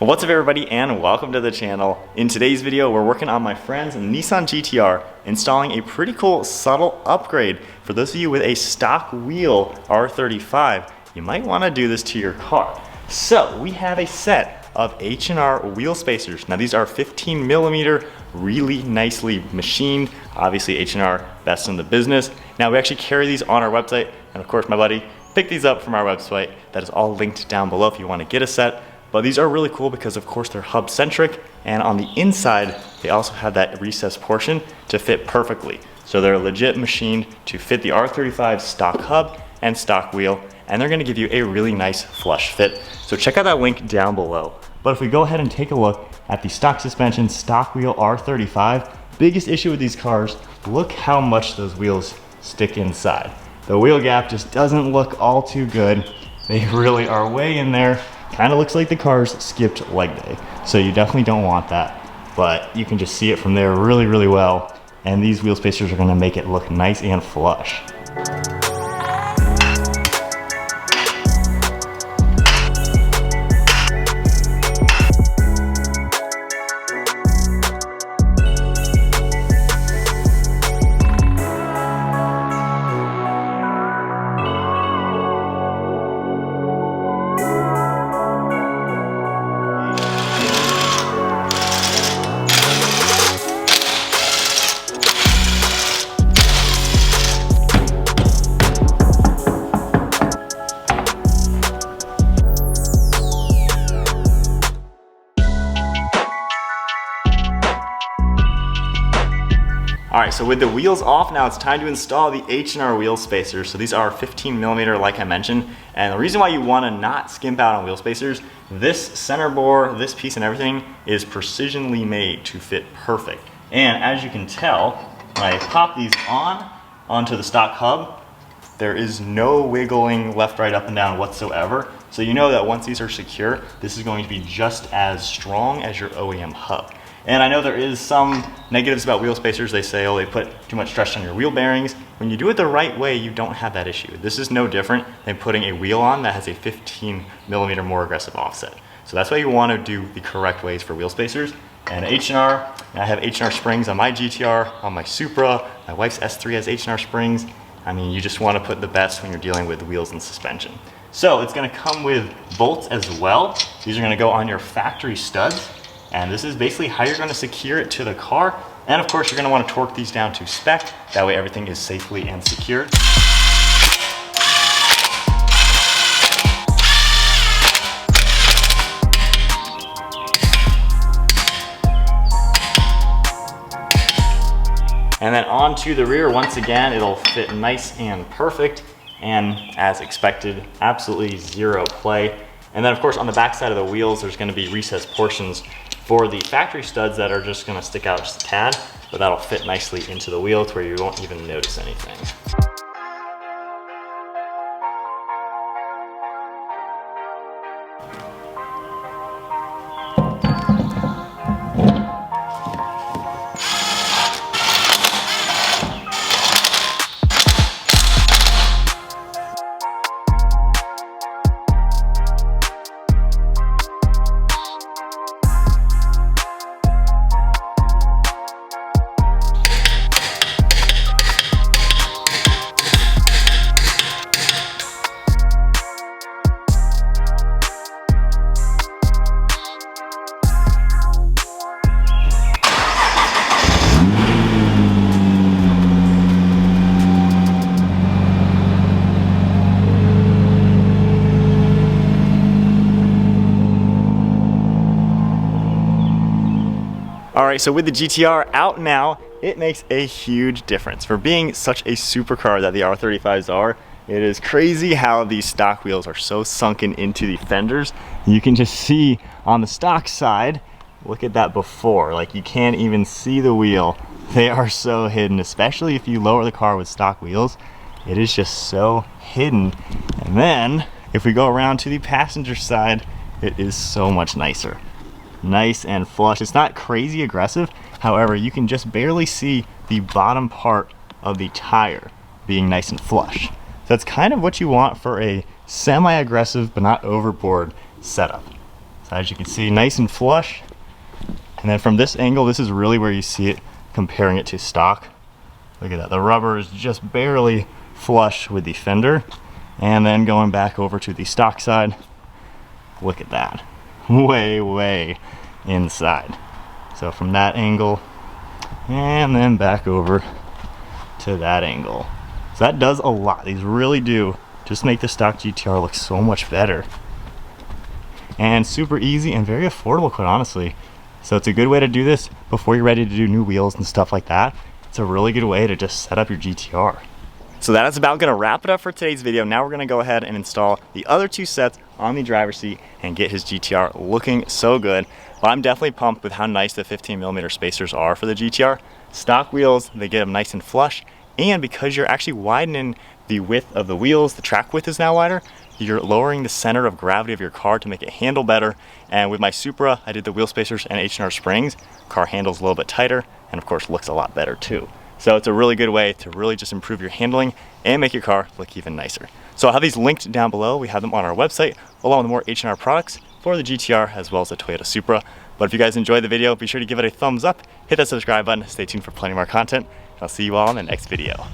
What's up everybody and welcome to the channel. In today's video we're working on my friend's Nissan GTR, installing a pretty cool subtle upgrade. For those of you with a stock wheel R35, you might want to do this to your car. So we have a set of H&R wheel spacers. Now these are 15mm, really nicely machined. Obviously H&R best in the business. Now we actually carry these on our website, and of course my buddy picked these up from our website. That is all linked down below if you want to get a set. But these are really cool because of course they're hub centric, and on the inside they also have that recessed portion to fit perfectly. So they're legit machined to fit the R35 stock hub and stock wheel, and they're going to give you a really nice flush fit. So check out that link down below. But if we go ahead and take a look at the stock suspension stock wheel R35, biggest issue with these cars, look how much those wheels stick inside. The wheel gap just doesn't look all too good. They really are way in there. Kind of looks like the car's skipped leg day. So you definitely don't want that, but you can just see it from there really well. And these wheel spacers are going to make it look nice and flush. Alright, so with the wheels off now, it's time to install the H&R wheel spacers. So these are 15mm like I mentioned, and the reason why you want to not skimp out on wheel spacers, this center bore, this piece and everything is precisionally made to fit perfect. And as you can tell, when I pop these onto the stock hub, there is no wiggling left, right, up and down whatsoever. So you know that once these are secure, this is going to be just as strong as your OEM hub. And I know there is some negatives about wheel spacers. They say, oh, they put too much stress on your wheel bearings. When you do it the right way, you don't have that issue. This is no different than putting a wheel on that has a 15mm more aggressive offset. So that's why you want to do the correct ways for wheel spacers. And H&R, I have H&R springs on my GTR, on my Supra. My wife's S3 has H&R springs. I mean, you just want to put the best when you're dealing with wheels and suspension. So it's going to come with bolts as well. These are going to go on your factory studs. And this is basically how you're going to secure it to the car. And of course, you're going to want to torque these down to spec. That way everything is safely and secured. And then onto the rear, once again, it'll fit nice and perfect. And as expected, absolutely zero play. And then of course on the back side of the wheels, there's going to be recessed portions for the factory studs that are just going to stick out just a tad, but that'll fit nicely into the wheel to where you won't even notice anything. Alright, so with the GTR out now, it makes a huge difference. For being such a supercar that the R35s are, it is crazy how these stock wheels are so sunken into the fenders. You can just see on the stock side, look at that before, like you can't even see the wheel. They are so hidden, especially if you lower the car with stock wheels. It is just so hidden. And then, if we go around to the passenger side, it is so much nicer. Nice and flush. It's not crazy aggressive. However, you can just barely see the bottom part of the tire being nice and flush. So that's kind of what you want for a semi-aggressive but not overboard setup. So as you can see, nice and flush. And then from this angle, this is really where you see it comparing it to stock. Look at that, the rubber is just barely flush with the fender. And then going back over to the stock side, look at that, way inside. So from that angle, and then back over to that angle. So that does a lot. These really do just make the stock GTR look so much better. And super easy and very affordable, quite honestly. So it's a good way to do this before you're ready to do new wheels and stuff like that. It's a really good way to just set up your GTR. So that is about gonna wrap it up for today's video. Now we're gonna go ahead and install the other two sets on the driver's seat and get his GTR looking so good. But I'm definitely pumped with how nice the 15mm spacers are for the GTR. Stock wheels, they get them nice and flush. And because you're actually widening the width of the wheels, the track width is now wider, you're lowering the center of gravity of your car to make it handle better. And with my Supra, I did the wheel spacers and H&R springs. Car handles a little bit tighter and of course looks a lot better too. So it's a really good way to really just improve your handling and make your car look even nicer. So I'll have these linked down below. We have them on our website along with more H&R products for the GTR as well as the Toyota Supra. But if you guys enjoyed the video, be sure to give it a thumbs up, hit that subscribe button, stay tuned for plenty more content. I'll see you all in the next video.